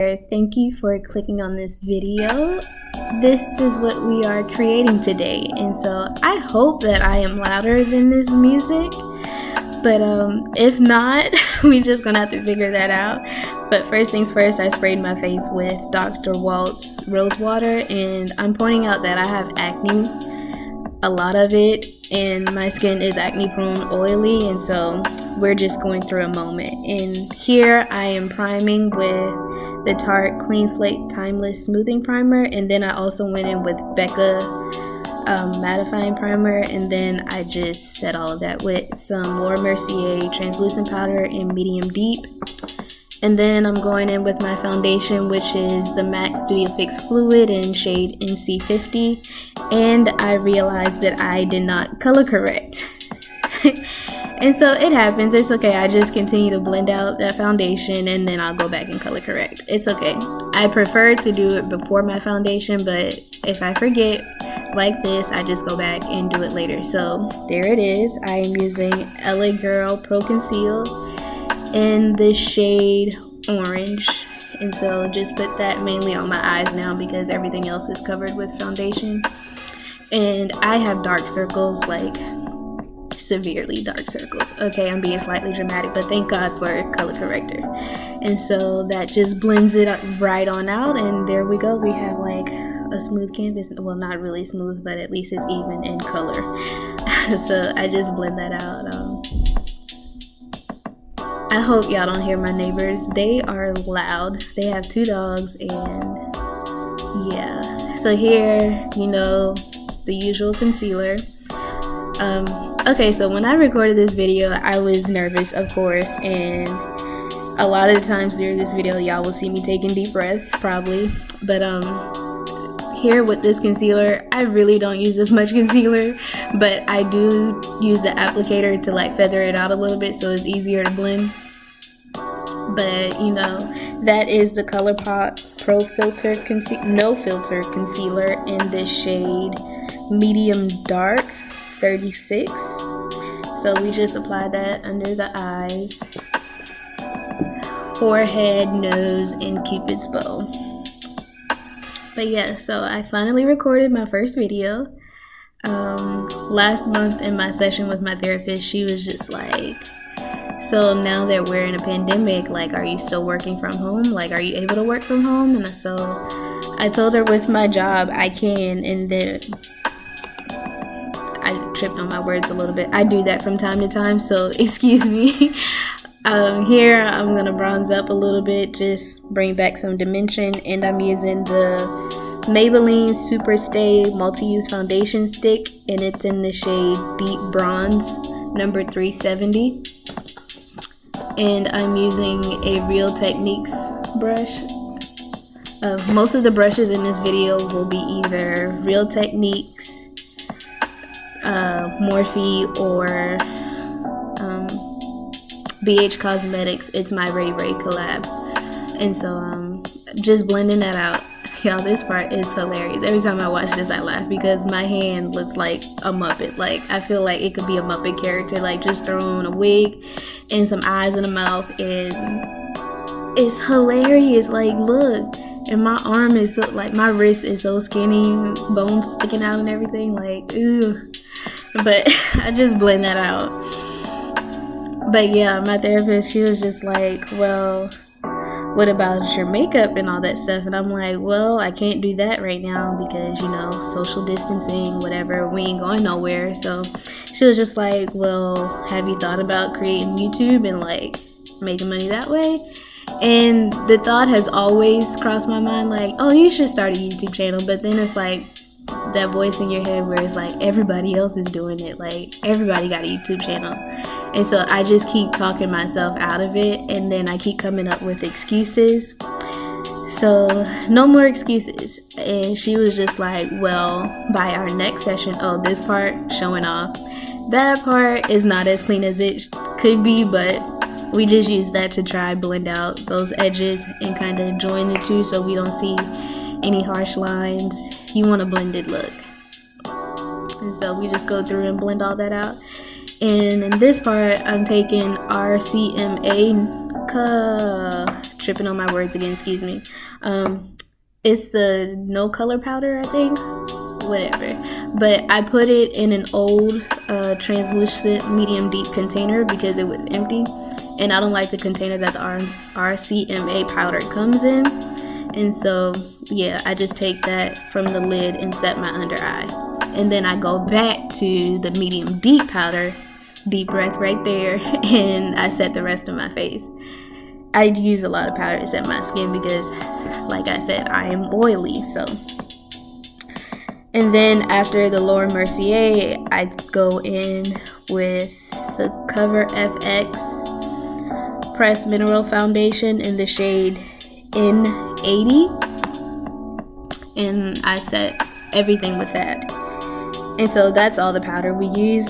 Thank you for clicking on this video. This is what we are creating today, and so I hope that I am louder than this music, but if not, we just gonna have to figure that out. But first things first, I sprayed my face with Dr. Walt's rose water, and I'm pointing out that I have acne, a lot of it, and my skin is acne prone, oily, and so we're just going through a moment. And here I am priming with the Tarte Clean Slate Timeless Smoothing Primer, and then I also went in with Becca mattifying primer, and then I just set all of that with some more Mercier translucent powder in medium deep. And then I'm going in with my foundation, which is the MAC Studio Fix Fluid in shade NC50, and I realized that I did not color correct. And so it happens, it's okay. I just continue to blend out that foundation and then I'll go back and color correct. It's okay. I prefer to do it before my foundation, but if I forget like this, I just go back and do it later. So there it is. I am using LA Girl Pro Conceal in the shade Orange. And so just put that mainly on my eyes now because everything else is covered with foundation. And I have dark circles, like severely dark circles. Okay, I'm being slightly dramatic, but thank God for a color corrector. And so that just blends it right on out, and there we go. We have like a smooth canvas. Well, not really smooth, but at least it's even in color. So I just blend that out. I hope y'all don't hear my neighbors. They are loud. They have 2 dogs, and yeah. So here, you know, the usual concealer. Okay, so when I recorded this video, I was nervous, of course, and a lot of the times during this video, y'all will see me taking deep breaths, probably. But here with this concealer, I really don't use as much concealer, but I do use the applicator to like feather it out a little bit so it's easier to blend. But you know, that is the Colourpop Pro Filter No Filter Concealer in this shade Medium Dark 36. So we just apply that under the eyes, forehead, nose, and Cupid's bow. But yeah, so I finally recorded my first video. Last month in my session with my therapist, she was just like, so now that we're in a pandemic, like, are you still working from home? Like, are you able to work from home? And so I told her with my job, I can, and then I tripped on my words a little bit. I do that from time to time, so excuse me. Here I'm gonna bronze up a little bit, just bring back some dimension, and I'm using the Maybelline SuperStay multi-use foundation stick, and it's in the shade Deep Bronze number 370. And I'm using a Real Techniques brush. Most of the brushes in this video will be either Real Techniques, Morphe, or BH Cosmetics. It's my Ray Ray collab. And so just blending that out. Y'all, this part is hilarious. Every time I watch this, I laugh because my hand looks like a Muppet. Like, I feel like it could be a Muppet character, like just throw on a wig and some eyes and a mouth, and it's hilarious. Like, look, and my arm is so, like, my wrist is so skinny, bones sticking out and everything, like, ew. But I just blend that out. But yeah, my therapist, she was just like, well, what about your makeup and all that stuff? And I'm like, well, I can't do that right now because, you know, social distancing, whatever, we ain't going nowhere. So she was just like, well, have you thought about creating YouTube and like making money that way? And the thought has always crossed my mind, like, oh, you should start a YouTube channel. But then it's like that voice in your head where it's like, everybody else is doing it, like everybody got a YouTube channel. And so I just keep talking myself out of it, and then I keep coming up with excuses. So no more excuses. And she was just like, well, by our next session, oh, this part showing off, that part is not as clean as it could be, but we just use that to try blend out those edges and kind of join the two so we don't see any harsh lines. You want a blended look. And so we just go through and blend all that out. And in this part, I'm taking RCMA tripping on my words again, excuse me. It's the no color powder, I think, whatever. But I put it in an old translucent medium deep container because it was empty, and I don't like the container that the RCMA powder comes in. And so yeah, I just take that from the lid and set my under eye, and then I go back to the medium deep powder, deep breath right there, and I set the rest of my face. I use a lot of powder to set my skin because, like I said, I am oily. So, and then after the Laura Mercier, I go in with the Cover FX Pressed Mineral Foundation in the shade N80, and I set everything with that. And so that's all the powder we use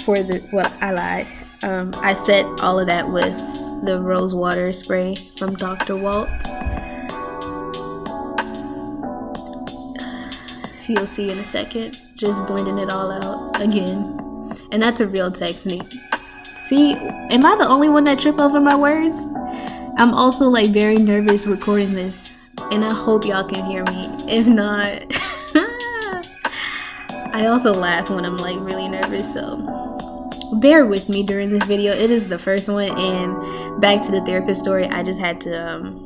for the, well, I lied. I set all of that with the rose water spray from Dr. Walt. You'll see in a second, just blending it all out again. And that's a real technique. See, am I the only one that trip over my words? I'm also like very nervous recording this, and I hope y'all can hear me. If not, I also laugh when I'm like really nervous, so bear with me during this video. It is the first one, and back to the therapist story, I just had to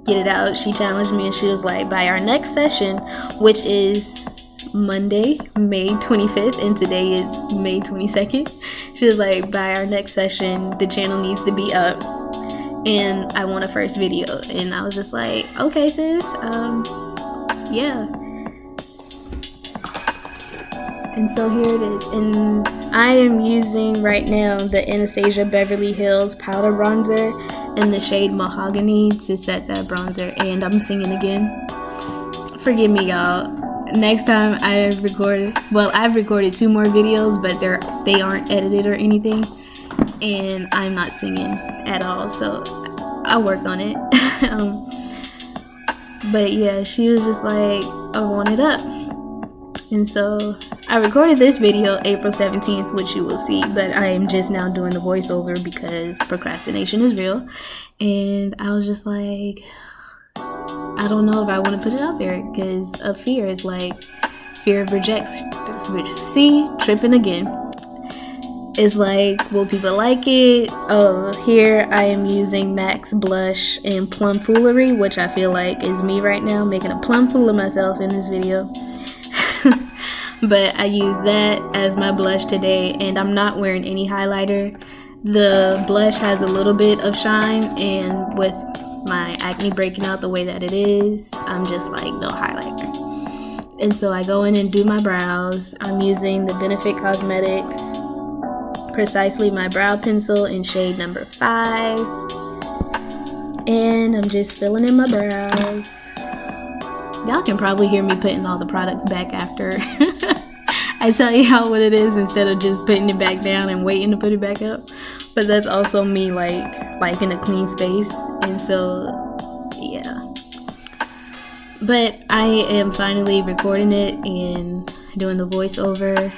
get it out. She challenged me and she was like, by our next session, which is Monday, May 25th, and today is May 22nd, she was like, by our next session, the channel needs to be up, and I want a first video. And I was just like, okay sis, yeah. And so here it is, and I am using right now the Anastasia Beverly Hills powder bronzer in the shade Mahogany to set that bronzer. And I'm singing again. Forgive me, y'all. Next time I record, well, I've recorded 2 more videos, but they aren't edited or anything, and I'm not singing at all, so I'll work on it. But yeah, she was just like, I want it up. And so I recorded this video April 17th, which you will see, but I am just now doing the voiceover because procrastination is real. And I was just like, I don't know if I want to put it out there because of fear. It's like fear of rejection. See, tripping again. It's like, will people like it? Oh, here I am using MAC's blush and Plum Foolery, which I feel like is me right now, making a plum fool of myself in this video. But I use that as my blush today, and I'm not wearing any highlighter. The blush has a little bit of shine, and with my acne breaking out the way that it is, I'm just like, no highlighter. And so I go in and do my brows. I'm using the Benefit Cosmetics Precisely My Brow Pencil in shade number 5. And I'm just filling in my brows. Y'all can probably hear me putting all the products back after I tell y'all what it is, instead of just putting it back down and waiting to put it back up. But that's also me like in a clean space. And so yeah, but I am finally recording it and doing the voiceover.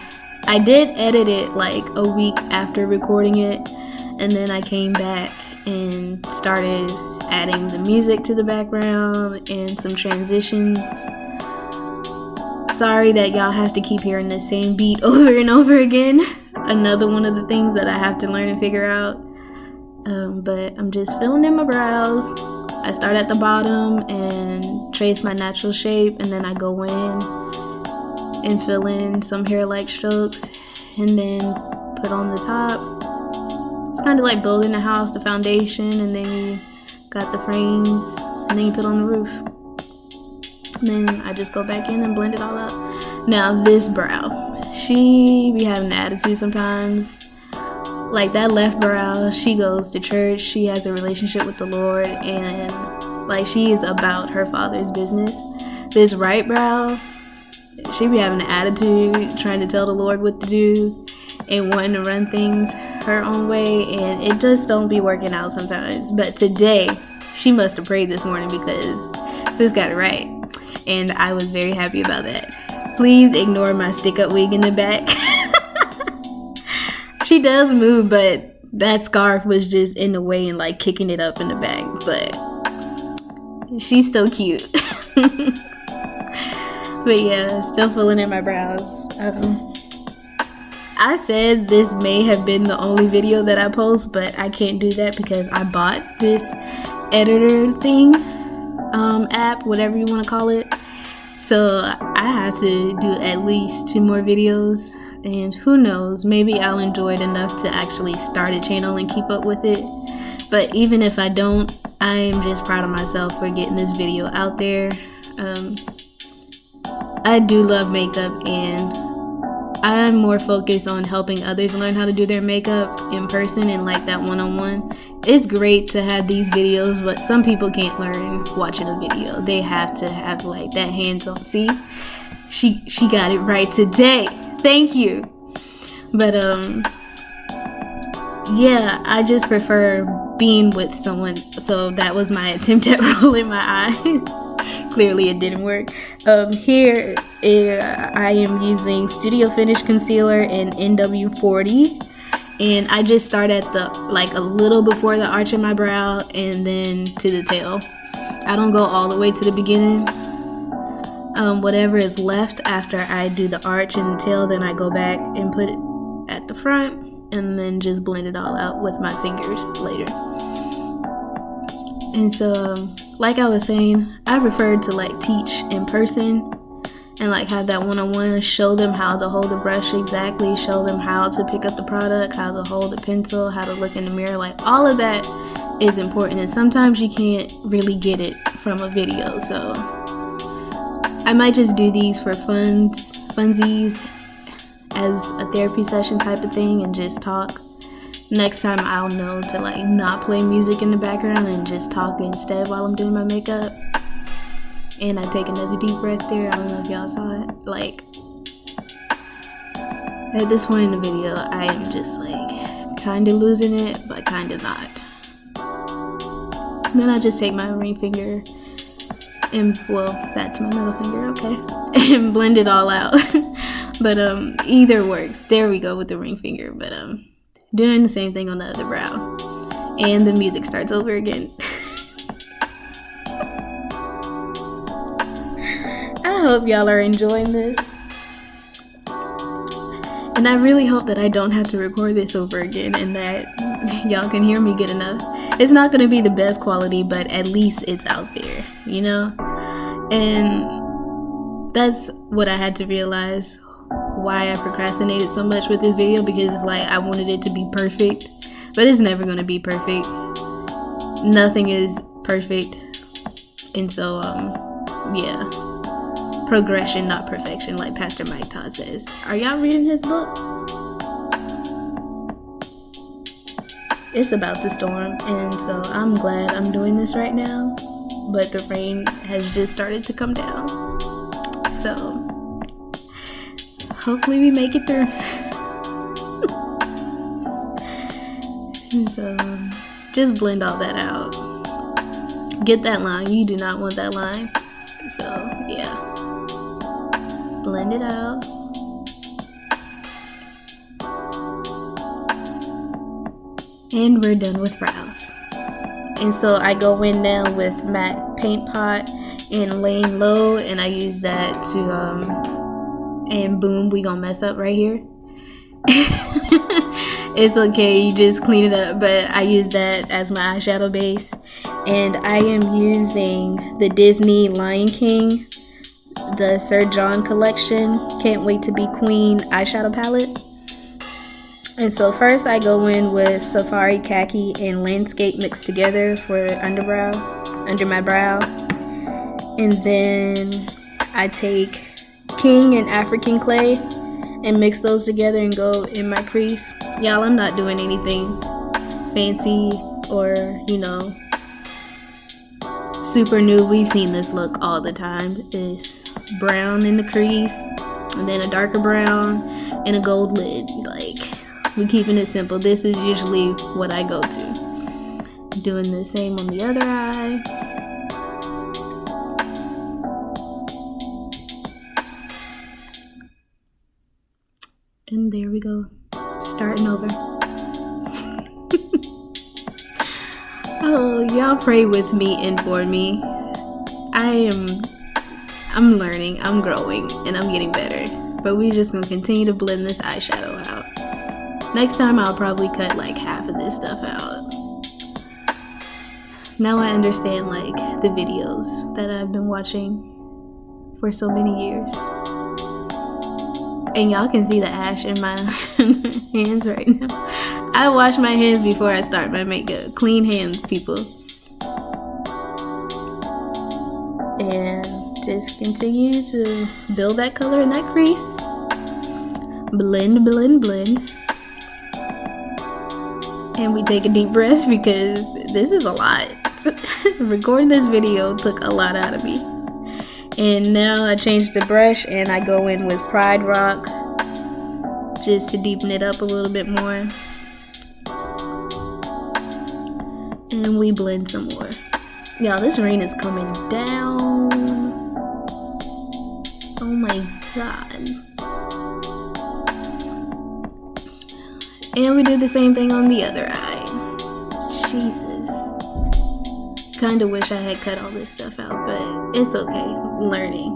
I did edit it like a week after recording it, and then I came back and started adding the music to the background and some transitions. Sorry that y'all have to keep hearing the same beat over and over again. Another one of the things that I have to learn and figure out. But I'm just filling in my brows. I start at the bottom and trace my natural shape, and then I go in and fill in some hair-like strokes, and then put on the top. It's kind of like building a house, the foundation, and then you got the frames, and then you put on the roof. And then I just go back in and blend it all out. Now this brow, she be having an attitude sometimes. Like that left brow, she goes to church, she has a relationship with the Lord, and like she is about her Father's business. This right brow, she be having an attitude, trying to tell the Lord what to do and wanting to run things her own way, and it just don't be working out sometimes. But today, she must have prayed this morning because sis got it right, and I was very happy about that. Please ignore my stick-up wig in the back. She does move, but that scarf was just in the way and like kicking it up in the back, but she's still cute. But yeah, still filling in my brows. I said this may have been the only video that I post, but I can't do that because I bought this editor thing, app, whatever you want to call it. So I have to do at least 2 more videos, and who knows, maybe I'll enjoy it enough to actually start a channel and keep up with it. But even if I don't, I'm just proud of myself for getting this video out there. I do love makeup, and I'm more focused on helping others learn how to do their makeup in person and like that one-on-one. It's great to have these videos, but some people can't learn watching a video. They have to have like that hands-on. See, she got it right today. Thank you. But yeah, I just prefer being with someone. So that was my attempt at rolling my eyes. Clearly it didn't work. Here I am using Studio Finish Concealer in NW40, and I just start at the like a little before the arch in my brow and then to the tail. I don't go all the way to the beginning. Whatever is left after I do the arch and the tail, then I go back and put it at the front and then just blend it all out with my fingers later. And so like I was saying, I prefer to like teach in person and like have that one-on-one, show them how to hold the brush exactly, show them how to pick up the product, how to hold the pencil, how to look in the mirror. Like all of that is important, and sometimes you can't really get it from a video. So I might just do these for funsies as a therapy session type of thing and just talk. Next time I'll know to like not play music in the background and just talk instead while I'm doing my makeup. And I take another deep breath there. I don't know if y'all saw it. Like at this point in the video, I am just like kind of losing it, but kind of not. Then I just take my ring finger and, well, that's my middle finger, okay, and blend it all out. But either works. There we go with the ring finger. But doing the same thing on the other brow, and the music starts over again. I hope y'all are enjoying this, and I really hope that I don't have to record this over again and that y'all can hear me good enough. It's not going to be the best quality, but at least it's out there, you know? And that's what I had to realize, why I procrastinated so much with this video, because it's like I wanted it to be perfect, but it's never going to be perfect. Nothing is perfect. And so yeah, progression, not perfection, like Pastor Mike Todd says. Are y'all reading his book? It's about to storm, and so I'm glad I'm doing this right now, but the rain has just started to come down, so hopefully we make it through. And so just blend all that out. Get that line. You do not want that line. So yeah, blend it out. And we're done with brows. And so I go in now with matte paint pot and laying low, and I use that to and boom, we gonna mess up right here. It's okay, you just clean it up. But I use that as my eyeshadow base, and I am using the Disney Lion King, the Sir John collection, Can't Wait to Be Queen eyeshadow palette. And so first I go in with Safari Khaki and Landscape mixed together for under my brow. And then I take King and African Clay and mix those together and go in my crease. Y'all, I'm not doing anything fancy or, you know, super new. We've seen this look all the time. It's brown in the crease, and then a darker brown and a gold lid. Like, we're keeping it simple. This is usually what I go to. Doing the same on the other eye. And there we go. Starting over. Oh, y'all pray with me and for me. I'm learning, I'm growing, and I'm getting better. But we just gonna continue to blend this eyeshadow out. Next time I'll probably cut like half of this stuff out. Now I understand like the videos that I've been watching for so many years. And y'all can see the ash in my hands right now. I wash my hands before I start my makeup. Clean hands, people. And just continue to build that color in that crease. Blend, blend, blend. And we take a deep breath because this is a lot. Recording this video took a lot out of me. And now I changed the brush and I go in with Pride Rock just to deepen it up a little bit more. And we blend some more. Y'all, this rain is coming down. Oh my god. And we do the same thing on the other eye. Jesus. Kinda wish I had cut all this stuff out, but it's okay. Learning.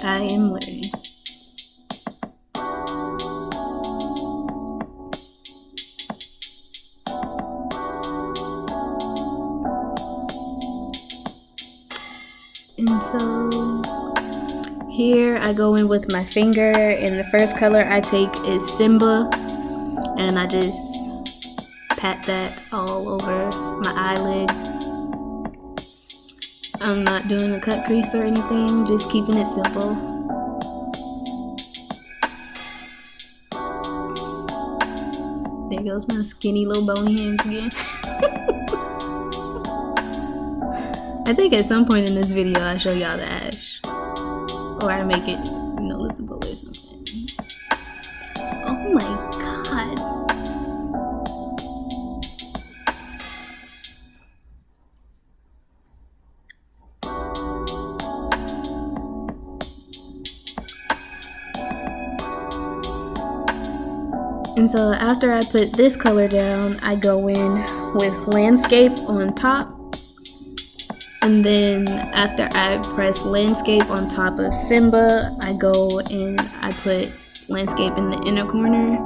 I am learning. And so here I go in with my finger, and the first color I take is Simba, and I just pat that all over my eyelid. I'm not doing a cut crease or anything, just keeping it simple. There goes my skinny little bony hands again. I think at some point in this video I show y'all the ash, or I make it noticeable or something. Oh my god. And so after I put this color down, I go in with Landscape on top. And then after I press Landscape on top of Simba, I go and I put Landscape in the inner corner,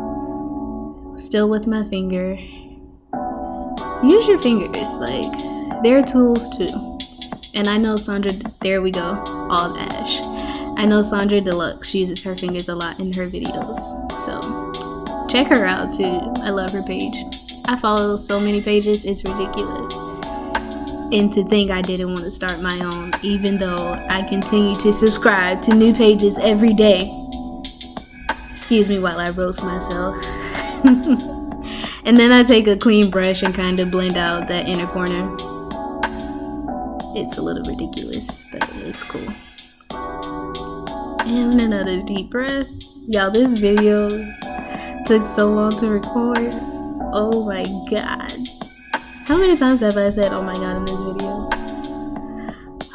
still with my finger. Use your fingers, like, they're tools too. And I know Sandra, there we go, all ash. I know Sandra Deluxe uses her fingers a lot in her videos, so check her out too. I love her page. I follow so many pages, it's ridiculous. And to think I didn't want to start my own, even though I continue to subscribe to new pages every day. Excuse me while I roast myself. And then I take a clean brush and kind of blend out that inner corner. It's a little ridiculous, but it's cool. And another deep breath. Y'all, this video took so long to record. Oh my god. How many times have I said oh my god in this video?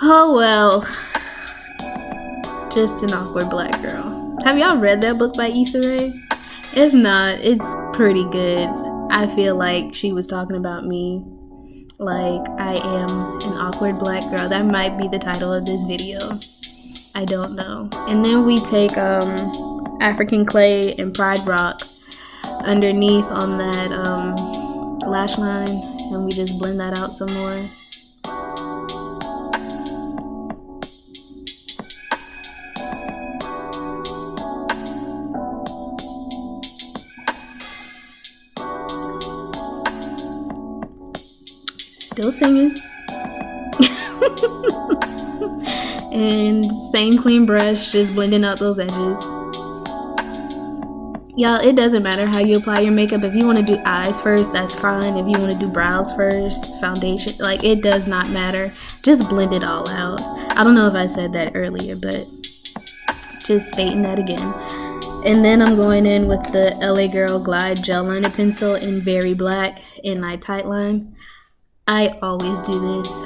Oh well. Just an awkward black girl. Have y'all read that book by Issa Rae? If not, it's pretty good. I feel like she was talking about me. Like, I am an awkward black girl. That might be the title of this video. I don't know. And then we take African Clay and Pride Rock underneath on that lash line, and we just blend that out some more. Still singing. And same clean brush, just blending out those edges. Y'all, it doesn't matter how you apply your makeup. If you want to do eyes first, that's fine. If you want to do brows first, foundation, like, it does not matter. Just blend it all out. I don't know if I said that earlier, but just stating that again. And then I'm going in with the LA Girl Glide Gel Liner Pencil in Berry Black in my tight line. I always do this.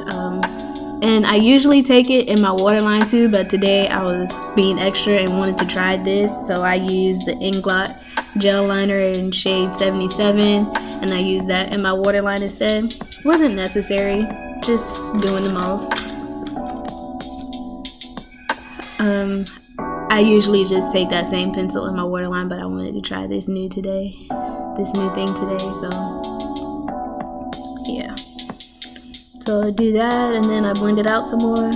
And I usually take it in my waterline too, but today I was being extra and wanted to try this, so I used the Inglot gel liner in shade 77, and I used that in my waterline instead. Wasn't necessary, just doing the most. I usually just take that same pencil in my waterline, but I wanted to try this new thing today, so yeah. So I do that, and then I blend it out some more.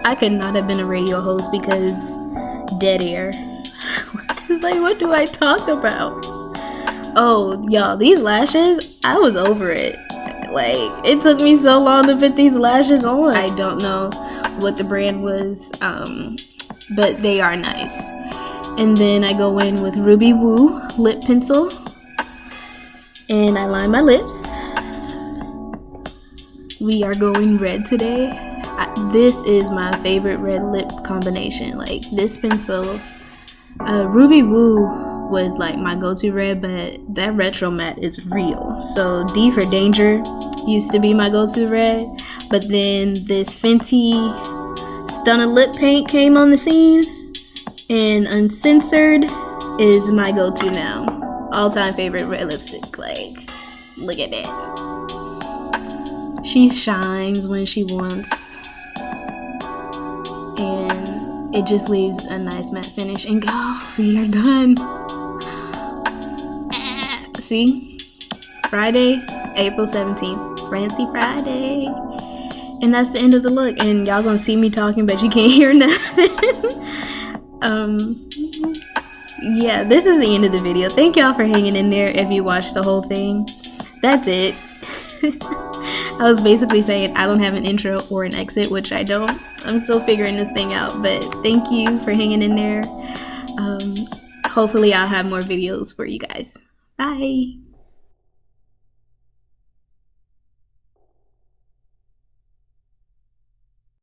I could not have been a radio host because dead air. Like, what do I talk about? Oh, y'all, these lashes, I was over it. Like, it took me so long to put these lashes on. I don't know what the brand was, but they are nice. And then I go in with Ruby Woo lip pencil, and I line my lips. We are going red today. This is my favorite red lip combination. Like, this pencil, Ruby Woo was like my go-to red, but that retro matte is real. So D for Danger used to be my go-to red, but then this Fenty Stunner lip paint came on the scene, and Uncensored is my go-to now. All-time favorite red lipstick. Like, look at that. She shines when she wants, and it just leaves a nice matte finish. And we are done. See, Friday, April 17th, Fancy Friday, and that's the end of the look. And y'all gonna see me talking, but you can't hear nothing. Yeah, this is the end of the video. Thank y'all for hanging in there. If you watched the whole thing, that's it. I was basically saying I don't have an intro or an exit, which I don't. I'm still figuring this thing out, but thank you for hanging in there. Hopefully I'll have more videos for you guys. Bye.